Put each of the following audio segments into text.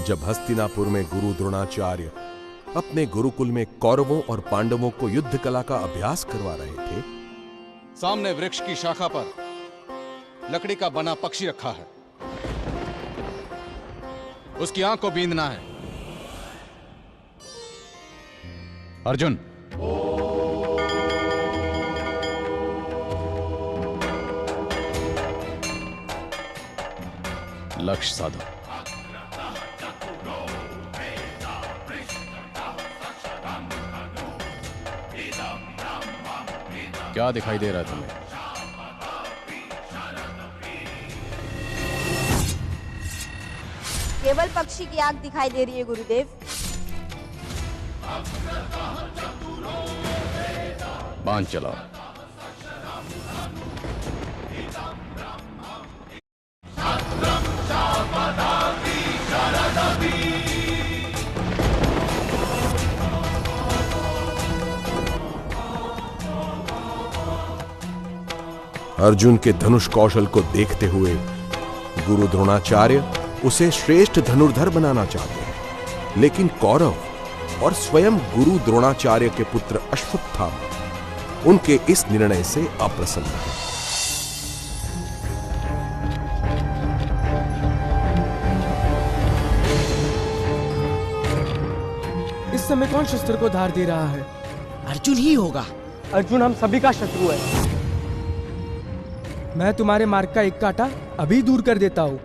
जब हस्तिनापुर में गुरु द्रोणाचार्य अपने गुरुकुल में कौरवों और पांडवों को युद्ध कला का अभ्यास करवा रहे थे, सामने वृक्ष की शाखा पर लकड़ी का बना पक्षी रखा है। उसकी आंख को बींदना है। अर्जुन, लक्ष्य साधो। क्या दिखाई दे रहा है तुम्हें? केवल पक्षी की आंख दिखाई दे रही है गुरुदेव। बांध चलाओ। अर्जुन के धनुष कौशल को देखते हुए गुरु द्रोणाचार्य उसे श्रेष्ठ धनुर्धर बनाना चाहते हैं, लेकिन कौरव और स्वयं गुरु द्रोणाचार्य के पुत्र अश्वत्थामा उनके इस निर्णय से अप्रसन्न हैं। इस समय कौन शस्त्र को धार दे रहा है? अर्जुन ही होगा। अर्जुन हम सभी का शत्रु है। मैं तुम्हारे मार्ग का एक कांटा अभी दूर कर देता हूं।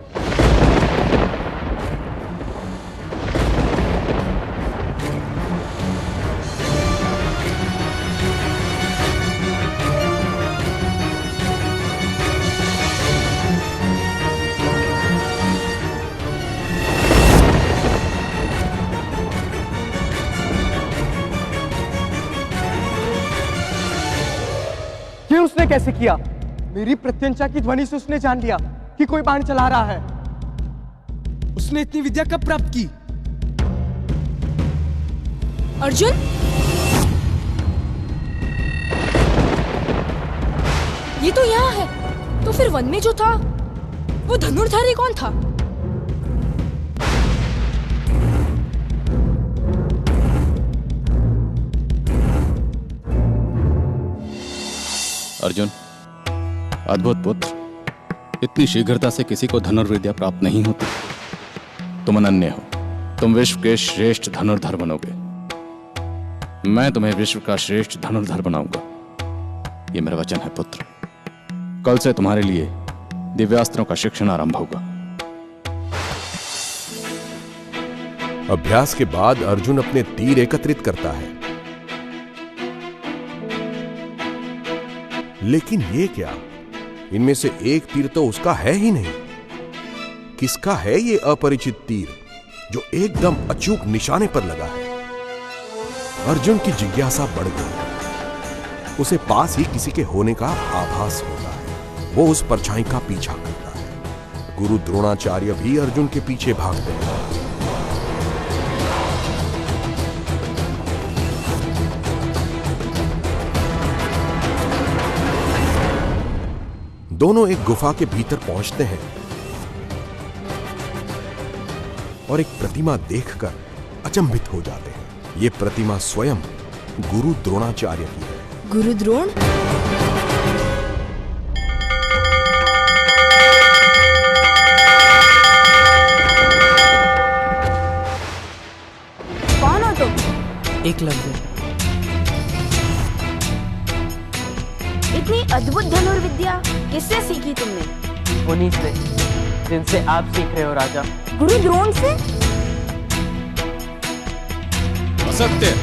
ये उसने कैसे किया? मेरी प्रत्यंचा की ध्वनि से उसने जान लिया कि कोई बाण चला रहा है। उसने इतनी विद्या कब प्राप्त की? अर्जुन, ये तो यहाँ है। तो फिर वन में जो था वो धनुर्धारी कौन था? अर्जुन, अद्भुत पुत्र, इतनी शीघ्रता से किसी को धनुर्विद्या प्राप्त नहीं होती। तुम अनन्य हो। तुम विश्व के श्रेष्ठ धनुर्धर बनोगे। मैं तुम्हें विश्व का श्रेष्ठ धनुर्धर बनाऊंगा। यह मेरा वचन है पुत्र। कल से तुम्हारे लिए दिव्यास्त्रों का शिक्षण आरंभ होगा। अभ्यास के बाद अर्जुन अपने तीर एकत्रित करता है, लेकिन ये क्या? इनमें से एक तीर तो उसका है ही नहीं। किसका है ये अपरिचित तीर जो एकदम अचूक निशाने पर लगा है? अर्जुन की जिज्ञासा बढ़ गई। उसे पास ही किसी के होने का आभास होता है। वो उस परछाई का पीछा करता है। गुरु द्रोणाचार्य भी अर्जुन के पीछे भागते हैं। दोनों एक गुफा के भीतर पहुंचते हैं और एक प्रतिमा देखकर अचंभित हो जाते हैं। यह प्रतिमा स्वयं गुरु द्रोणाचार्य की है। गुरु द्रोण? कौन हो तुम? एकलव्य। इतनी अद्भुत धनुर्विद्या किससे सीखी तुमने? उन्हीं से जिनसे आप सीख रहे हो राजा। गुरु द्रोण से? असत्य।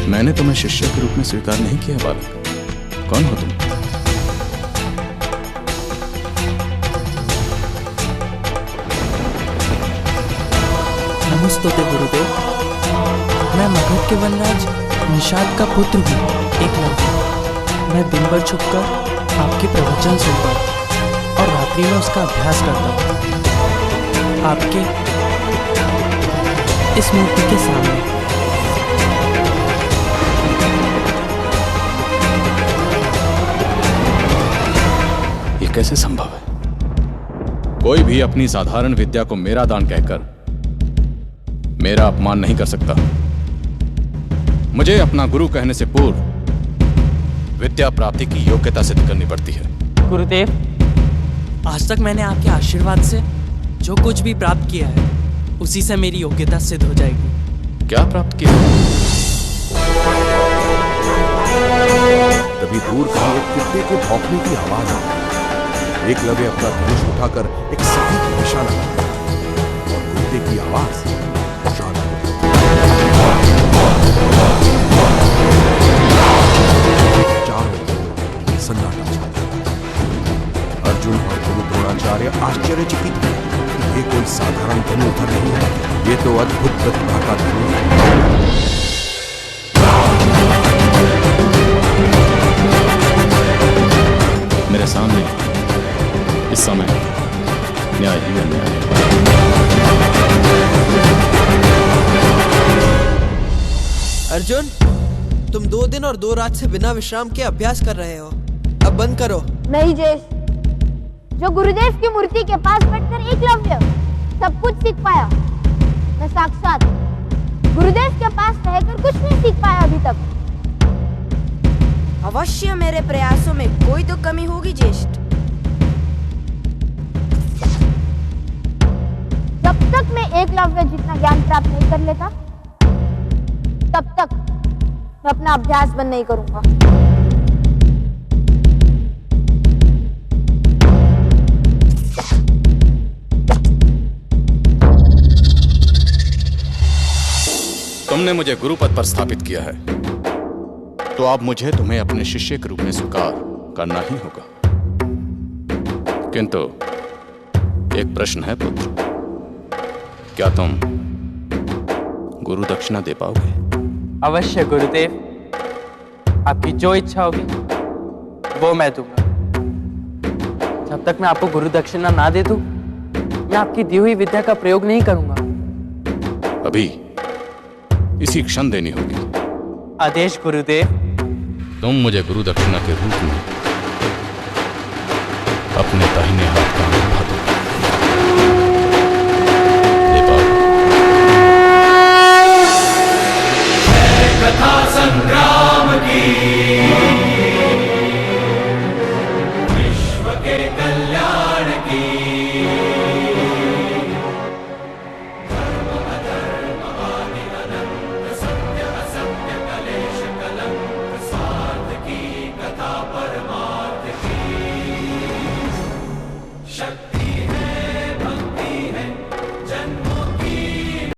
मैंने तुम्हें शिष्य के रूप में स्वीकार नहीं किया बालक। कौन हो तुम? नमस्तोते गुरुदेव। मैं मगध के वनराज निषाद का पुत्र हूँ, एकलव्य। मैं दिन भर छुपकर आपके प्रवचन सुनता हूँ और रात्रि में उसका अभ्यास करता हूँ आपके इस मूर्ति के सामने। कैसे संभव है? कोई भी अपनी साधारण विद्या को मेरा दान कहकर मेरा अपमान नहीं कर सकता। मुझे अपना गुरु कहने से पूर्व विद्या प्राप्ति की योग्यता सिद्ध करनी पड़ती है। गुरुदेव, आज तक मैंने आपके आशीर्वाद से जो कुछ भी प्राप्त किया है उसी से मेरी योग्यता सिद्ध हो जाएगी। क्या प्राप्त किया? तभी दूर कहीं एक कुत्ते के भौंकने की आवाज आई। एकलव्य अपना धनुष उठाकर एक सटीक निशाना लगाया और कुत्ते की आवाज शांत हो गई। चारों ओर सन्नाटा छा गया। अर्जुन और गुरु द्रोणाचार्य आश्चर्यचकित हुए कि ये कोई साधारण धनुर्धर नहीं है, ये तो अद्भुत प्रतिभा का धनुष है। मेरे सामने इस समय न्याय ही अन्याय है। अर्जुन, तुम 2 दिन और 2 रात से बिना विश्राम के अभ्यास कर रहे हो। अब बंद करो। नहीं जेश, जो गुरुदेव की मूर्ति के पास बैठकर एकलव्य सब कुछ सीख पाया, मैं साक्षात गुरुदेव के पास रहकर कुछ नहीं सीख पाया अभी तक। अवश्य मेरे प्रयासों में कोई तो कमी होगी ज्येष्ठ। जब तक मैं एकलव्य जितना ज्ञान प्राप्त नहीं कर लेता, तब तक मैं अपना अभ्यास बंद नहीं करूंगा। तुमने मुझे गुरु पद पर स्थापित किया है, तो अब मुझे तुम्हें अपने शिष्य के रूप में स्वीकार करना ही होगा। किंतु एक प्रश्न है पुत्र, क्या तुम गुरु दक्षिणा दे पाओगे? अवश्य गुरुदेव, आपकी जो इच्छा होगी वो मैं दूंगा। जब तक मैं आपको गुरु दक्षिणा ना दे दूं, मैं आपकी दी हुई विद्या का प्रयोग नहीं करूंगा। अभी इसी क्षण देनी होगी। आदेश गुरुदेव। तुम मुझे गुरु दक्षिणा के रूप में अपने दाहिने हाथ का अंगूठा दो। दे पाओ? कथा संग्राम की, विश्व के कल्याण की, धर्म अधर्म आदि अनंत, सत्य असत्य कलेश कलंक, स्वार्थ की कथा परमार्थ की, शक्ति